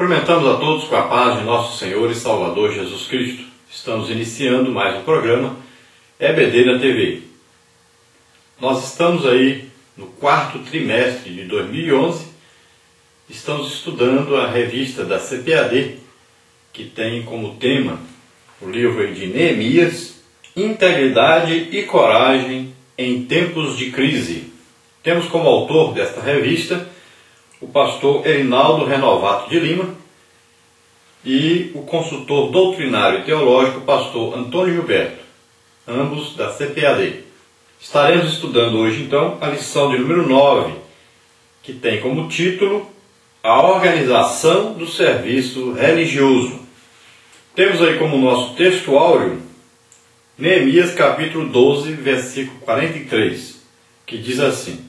Cumprimentamos a todos com a paz de nosso Senhor e Salvador Jesus Cristo. Estamos iniciando mais um programa EBD na TV. Nós estamos aí no quarto trimestre de 2011. Estamos estudando a revista da CPAD, que tem como tema o livro de Neemias, Integridade e Coragem em Tempos de Crise. Temos como autor desta revista o pastor Erinaldo Renovato de Lima e o consultor doutrinário e teológico pastor Antônio Gilberto, ambos da CPAD. Estaremos estudando hoje então a lição de número 9, que tem como título A Organização do Serviço Religioso. Temos aí como nosso texto áureo Neemias capítulo 12, versículo 43, que diz assim: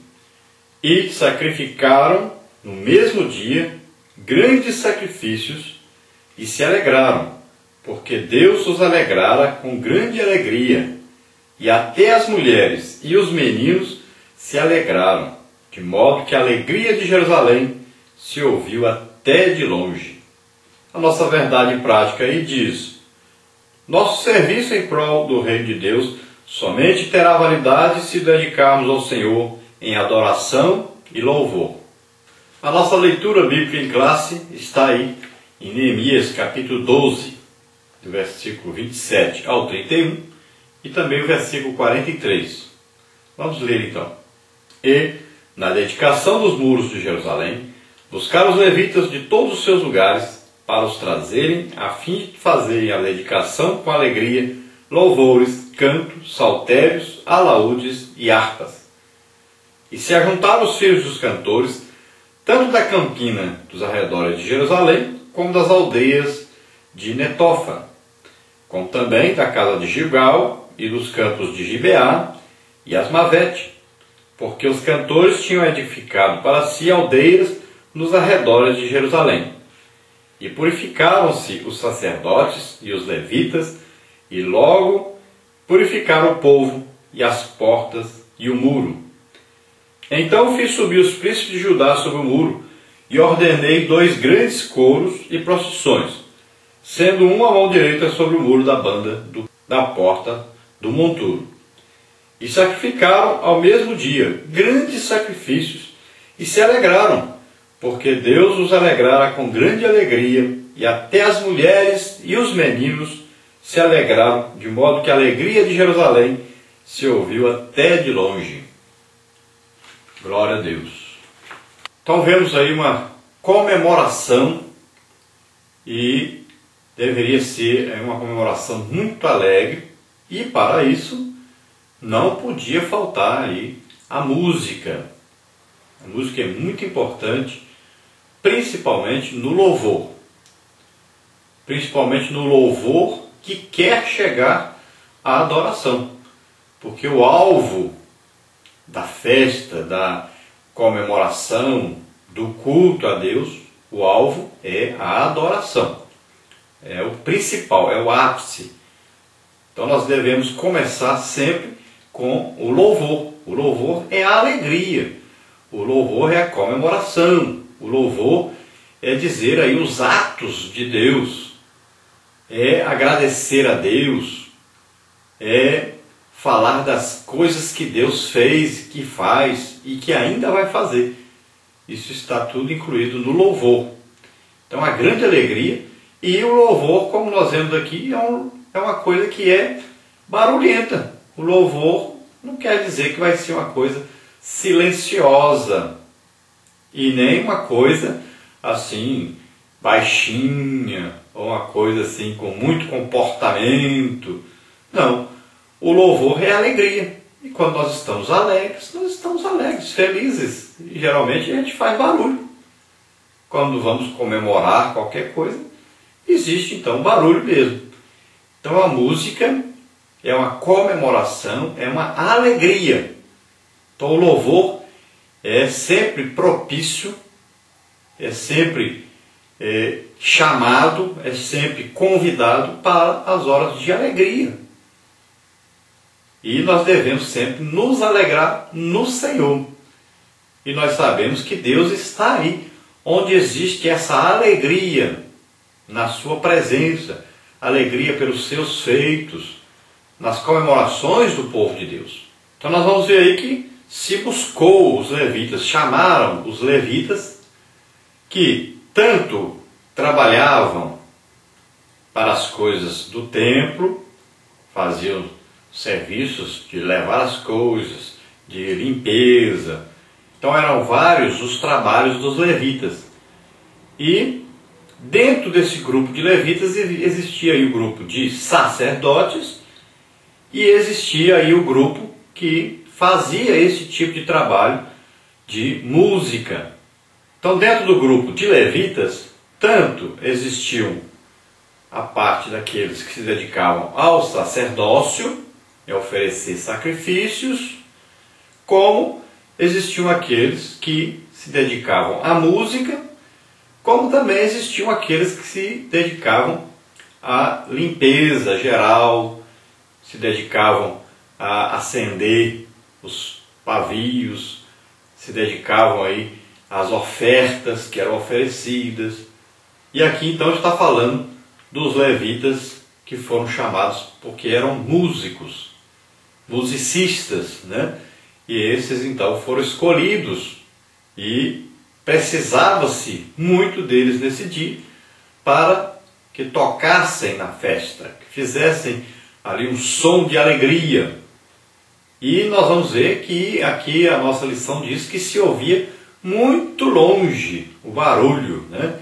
E sacrificaram no mesmo dia grandes sacrifícios e se alegraram, porque Deus os alegrara com grande alegria, e até as mulheres e os meninos se alegraram, de modo que a alegria de Jerusalém se ouviu até de longe. A nossa verdade prática aí diz: nosso serviço em prol do reino de Deus somente terá validade se dedicarmos ao Senhor em adoração e louvor. A nossa leitura bíblica em classe está aí em Neemias capítulo 12, do versículo 27 ao 31 e também o versículo 43. Vamos ler então. E, na dedicação dos muros de Jerusalém, buscaram os levitas de todos os seus lugares para os trazerem, a fim de fazerem a dedicação com alegria, louvores, cantos, saltérios, alaúdes e harpas. E se ajuntaram os filhos dos cantores, tanto da campina dos arredores de Jerusalém, como das aldeias de Netofa, como também da casa de Gilgal e dos campos de Gibeá e Asmavete, porque os cantores tinham edificado para si aldeias nos arredores de Jerusalém. E purificaram-se os sacerdotes e os levitas, e logo purificaram o povo, e as portas, e o muro. Então fiz subir os príncipes de Judá sobre o muro, e ordenei 2 grandes coros e procissões, sendo um à mão direita sobre o muro da banda da porta do monturo. E sacrificaram ao mesmo dia grandes sacrifícios, e se alegraram, porque Deus os alegrara com grande alegria, e até as mulheres e os meninos se alegraram, de modo que a alegria de Jerusalém se ouviu até de longe. Glória a Deus. Então vemos aí uma comemoração, e deveria ser uma comemoração muito alegre, e para isso não podia faltar aí a música. A música é muito importante, principalmente no louvor. Principalmente no louvor que quer chegar à adoração. Porque o alvo da festa, da comemoração, do culto a Deus, o alvo é a adoração. É o principal, é o ápice. Então nós devemos começar sempre com o louvor. O louvor é a alegria. O louvor é a comemoração. O louvor é dizer aí os atos de Deus. É agradecer a Deus. É falar das coisas que Deus fez, que faz e que ainda vai fazer. Isso está tudo incluído no louvor. Então a grande alegria, e o louvor, como nós vemos aqui, é uma coisa que é barulhenta. O louvor não quer dizer que vai ser uma coisa silenciosa e nem uma coisa assim baixinha ou uma coisa assim com muito comportamento. Não, o louvor é alegria, e quando nós estamos alegres, felizes, e geralmente a gente faz barulho. Quando vamos comemorar qualquer coisa, existe então barulho mesmo. Então a música é uma comemoração, é uma alegria. Então o louvor é sempre propício, é sempre chamado, é sempre convidado para as horas de alegria. E nós devemos sempre nos alegrar no Senhor. E nós sabemos que Deus está aí onde existe essa alegria na sua presença, alegria pelos seus feitos, nas comemorações do povo de Deus. Então nós vamos ver aí que se buscou os levitas, chamaram os levitas que tanto trabalhavam para as coisas do templo, faziam serviços de levar as coisas, de limpeza. Então eram vários os trabalhos dos levitas. E dentro desse grupo de levitas existia aí o grupo de sacerdotes e existia aí o grupo que fazia esse tipo de trabalho de música. Então dentro do grupo de levitas, tanto existiam a parte daqueles que se dedicavam ao sacerdócio, a oferecer sacrifícios, como existiam aqueles que se dedicavam à música, como também existiam aqueles que se dedicavam à limpeza geral, se dedicavam a acender os pavios, se dedicavam aí às ofertas que eram oferecidas. E aqui então está falando dos levitas que foram chamados porque eram músicos, musicistas, né? E esses então foram escolhidos e precisava-se muito deles nesse dia para que tocassem na festa, que fizessem ali um som de alegria. E nós vamos ver que aqui a nossa lição diz que se ouvia muito longe o barulho, né?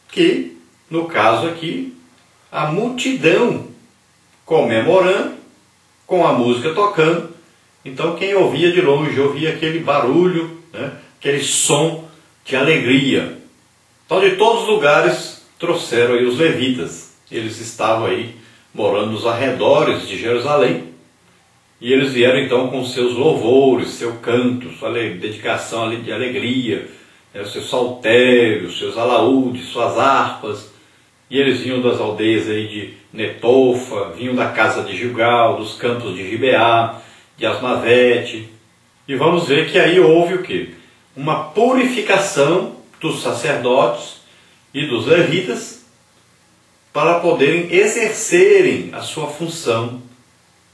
Que no caso aqui a multidão comemorando, com a música tocando. Então quem ouvia de longe ouvia aquele barulho, né? Aquele som de alegria. Então de todos os lugares trouxeram aí os levitas. Eles estavam aí morando nos arredores de Jerusalém. E eles vieram então com seus louvores, seu canto, sua dedicação de alegria, né? Os seus saltérios, seus alaúdes, suas harpas. E eles vinham das aldeias aí de Netofa, vinham da casa de Gilgal, dos campos de Gibeá, de Asmavete. E vamos ver que aí houve o quê? Uma purificação dos sacerdotes e dos levitas para poderem exercerem a sua função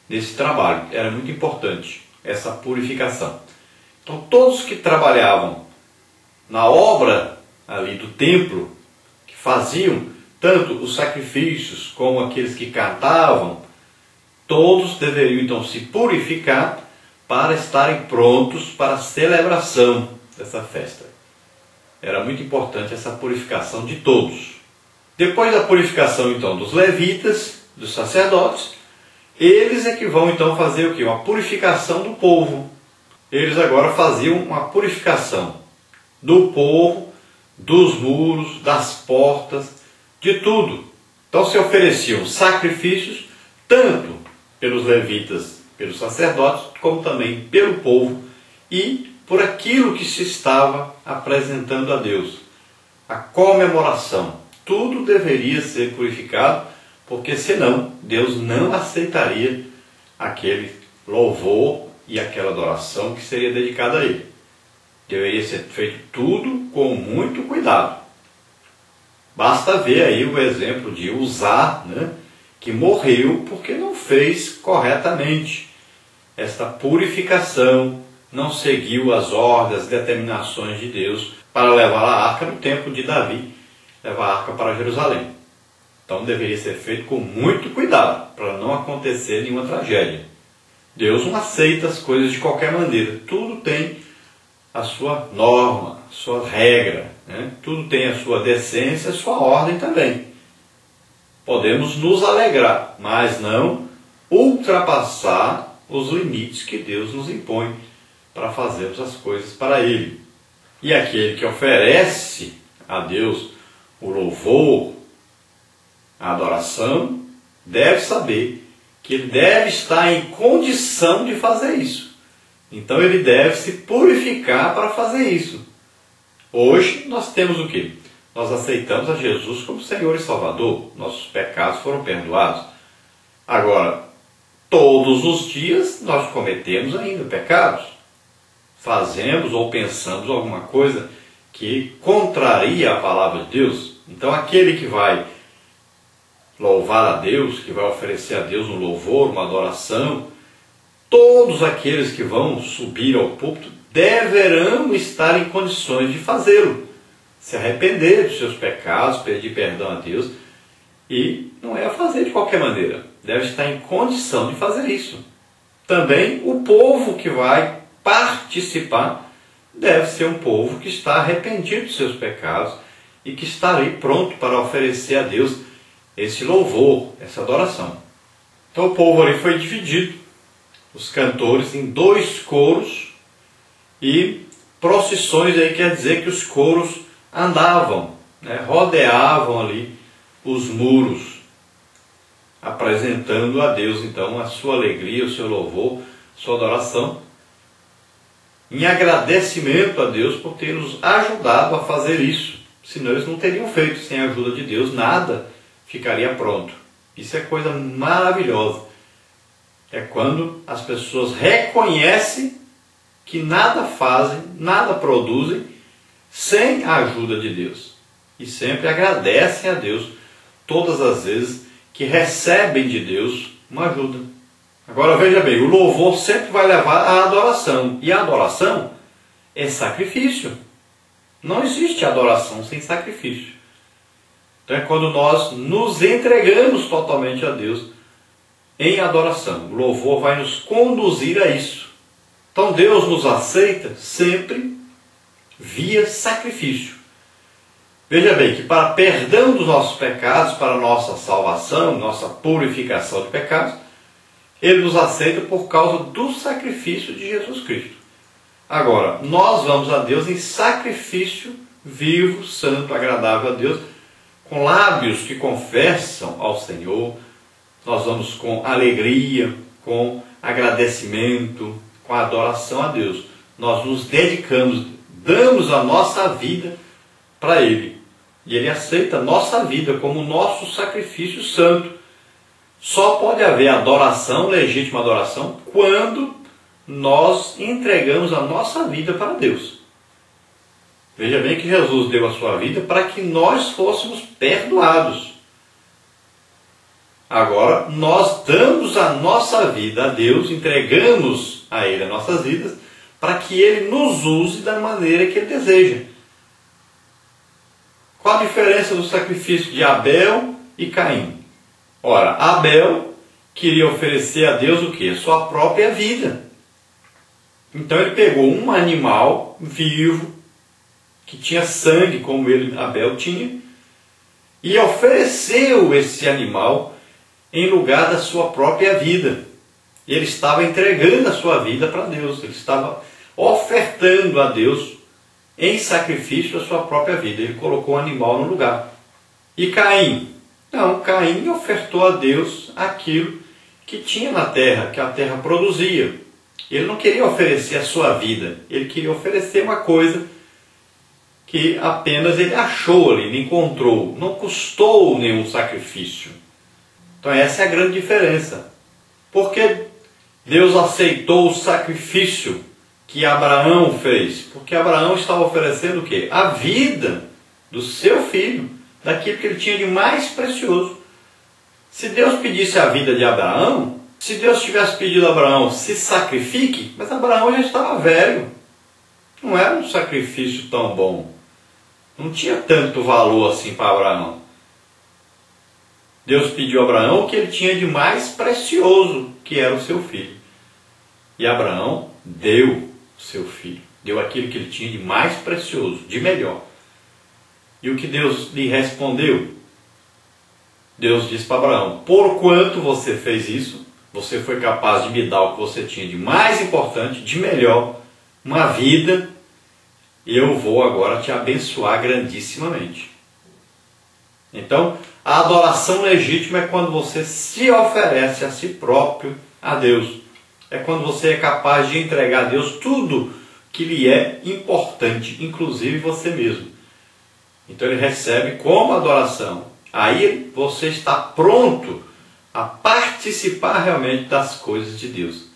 nesse trabalho. Era muito importante essa purificação. Então todos que trabalhavam na obra ali do templo, que faziam tanto os sacrifícios como aqueles que cantavam, todos deveriam então se purificar para estarem prontos para a celebração dessa festa. Era muito importante essa purificação de todos. Depois da purificação então dos levitas, dos sacerdotes, eles é que vão então fazer o quê? Uma purificação do povo. Eles agora faziam uma purificação do povo, dos muros, das portas, de tudo. Então se ofereciam sacrifícios tanto pelos levitas, pelos sacerdotes, como também pelo povo e por aquilo que se estava apresentando a Deus. A comemoração. Tudo deveria ser purificado, porque senão Deus não aceitaria aquele louvor e aquela adoração que seria dedicada a Ele. Deveria ser feito tudo com muito cuidado. Basta ver aí o exemplo de Uzá, né, que morreu porque não fez corretamente esta purificação, não seguiu as ordens, as determinações de Deus para levar a arca no tempo de Davi, levar a arca para Jerusalém. Então deveria ser feito com muito cuidado, para não acontecer nenhuma tragédia. Deus não aceita as coisas de qualquer maneira. Tudo tem a sua norma, a sua regra, né? Tudo tem a sua decência, a sua ordem também. Podemos nos alegrar, mas não ultrapassar os limites que Deus nos impõe para fazermos as coisas para Ele. E aquele que oferece a Deus o louvor, a adoração, deve saber que ele deve estar em condição de fazer isso. Então ele deve se purificar para fazer isso. Hoje nós temos o quê? Nós aceitamos a Jesus como Senhor e Salvador. Nossos pecados foram perdoados. Agora, todos os dias nós cometemos ainda pecados. Fazemos ou pensamos alguma coisa que contraria a palavra de Deus. Então aquele que vai louvar a Deus, que vai oferecer a Deus um louvor, uma adoração, todos aqueles que vão subir ao púlpito deverão estar em condições de fazê-lo, se arrepender dos seus pecados, pedir perdão a Deus, e não é a fazer de qualquer maneira, deve estar em condição de fazer isso. Também o povo que vai participar deve ser um povo que está arrependido dos seus pecados e que está ali pronto para oferecer a Deus esse louvor, essa adoração. Então o povo ali foi dividido, os cantores em 2 coros, e procissões aí quer dizer que os coros andavam, né, rodeavam ali os muros, apresentando a Deus então a sua alegria, o seu louvor, sua adoração, em agradecimento a Deus por ter nos ajudado a fazer isso. Senão eles não teriam feito, sem a ajuda de Deus nada ficaria pronto. Isso é coisa maravilhosa. É quando as pessoas reconhecem que nada fazem, nada produzem sem a ajuda de Deus. E sempre agradecem a Deus todas as vezes que recebem de Deus uma ajuda. Agora veja bem, o louvor sempre vai levar à adoração. E a adoração é sacrifício. Não existe adoração sem sacrifício. Então é quando nós nos entregamos totalmente a Deus em adoração. O louvor vai nos conduzir a isso. Então Deus nos aceita sempre via sacrifício. Veja bem que para perdão dos nossos pecados, para nossa salvação, nossa purificação de pecados, Ele nos aceita por causa do sacrifício de Jesus Cristo. Agora, nós vamos a Deus em sacrifício vivo, santo, agradável a Deus, com lábios que confessam ao Senhor. Nós vamos com alegria, com agradecimento, com adoração a Deus. Nós nos dedicamos, damos a nossa vida para Ele. E Ele aceita a nossa vida como nosso sacrifício santo. Só pode haver adoração, legítima adoração, quando nós entregamos a nossa vida para Deus. Veja bem que Jesus deu a sua vida para que nós fôssemos perdoados. Agora, nós damos a nossa vida a Deus, entregamos a Ele as nossas vidas, para que Ele nos use da maneira que Ele deseja. Qual a diferença do sacrifício de Abel e Caim? Ora, Abel queria oferecer a Deus o quê? A sua própria vida. Então ele pegou um animal vivo, que tinha sangue, como Abel tinha, e ofereceu esse animal em lugar da sua própria vida. Ele estava entregando a sua vida para Deus, ele estava ofertando a Deus em sacrifício a sua própria vida. Ele colocou o animal no lugar. E Caim? Não, Caim ofertou a Deus aquilo que tinha na terra, que a terra produzia. Ele não queria oferecer a sua vida, ele queria oferecer uma coisa que apenas ele achou ali, ele encontrou. Não custou nenhum sacrifício. Então essa é a grande diferença. Porque Deus aceitou o sacrifício que Abraão fez? Porque Abraão estava oferecendo o quê? A vida do seu filho, daquilo que ele tinha de mais precioso. Se Deus pedisse a vida de Abraão, se Deus tivesse pedido a Abraão, se sacrifique, mas Abraão já estava velho. Não era um sacrifício tão bom. Não tinha tanto valor assim para Abraão. Deus pediu a Abraão o que ele tinha de mais precioso, que era o seu filho. E Abraão deu o seu filho. Deu aquilo que ele tinha de mais precioso, de melhor. E o que Deus lhe respondeu? Deus disse para Abraão: porquanto você fez isso, você foi capaz de me dar o que você tinha de mais importante, de melhor, uma vida, e eu vou agora te abençoar grandissimamente. Então, a adoração legítima é quando você se oferece a si próprio a Deus. É quando você é capaz de entregar a Deus tudo que lhe é importante, inclusive você mesmo. Então ele recebe como adoração. Aí você está pronto a participar realmente das coisas de Deus.